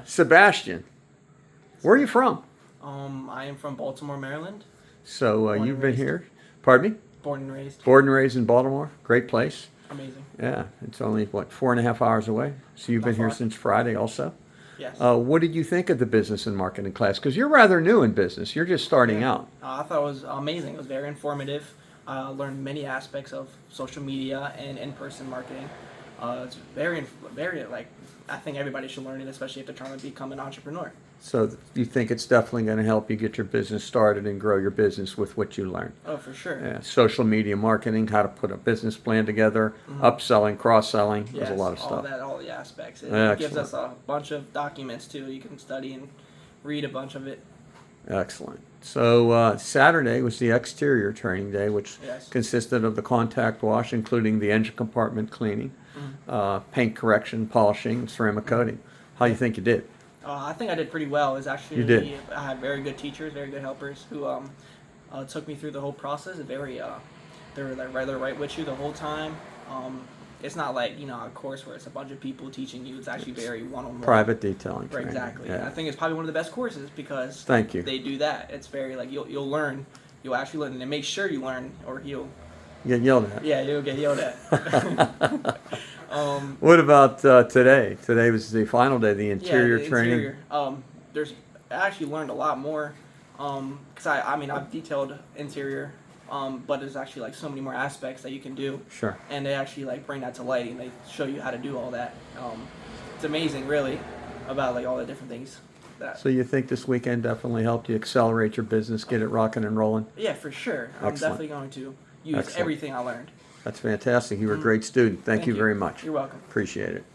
Sebastian, where are you from? I am from Baltimore, Maryland. So Born you've and been raised. here, pardon me? Born and raised. Born and raised in Baltimore. Great place. Amazing. Yeah, it's only, what, 4.5 hours away? So you've Not been here far. since Friday also? Yes. What did you think of the business and marketing class? Because you're rather new in business. You're just starting Yeah. out. I thought it was amazing. It was very informative. I learned many aspects of social media and in-person marketing. It's very like I think everybody should learn it, especially if they're trying to become an entrepreneur. So you think it's definitely going to help you get your business started and grow your business with what you learned. Oh, for sure. Yeah, social media marketing, how to put a business plan together, upselling, cross-selling. There's a lot of stuff. All the aspects. It gives Excellent. us a bunch of documents too. You can study and read a bunch of it. Excellent. So Saturday was the exterior training day, which Yes. consisted of the contact wash, including the engine compartment cleaning, paint correction, polishing, and ceramic coating. How do you think you did? I think I did pretty well. It was actually You did. I had very good teachers, very good helpers who took me through the whole process. They were like rather right with you the whole time. It's not like a course where it's a bunch of people teaching you. It's actually very one-on-one. Private detailing Right, training. exactly. Yeah. I think it's probably one of the best courses because Thank you. they do that. It's very like you'll learn. You'll actually learn, and make sure you learn, or you'll You get yelled at. you'll get yelled at. What about today? Today was the final day, the interior the training. Interior. I actually learned a lot more. Because I've detailed interior, but there's actually like so many more aspects that you can do. Sure. And they actually like bring that to light and they show you how to do all that. It's amazing, really, about like all the different things. So you think this weekend definitely helped you accelerate your business, get it rocking and rolling? Yeah, for sure. I'm Excellent. definitely going to use Excellent. everything I learned. That's fantastic. You were a great student. Thank you very much. You're welcome. Appreciate it.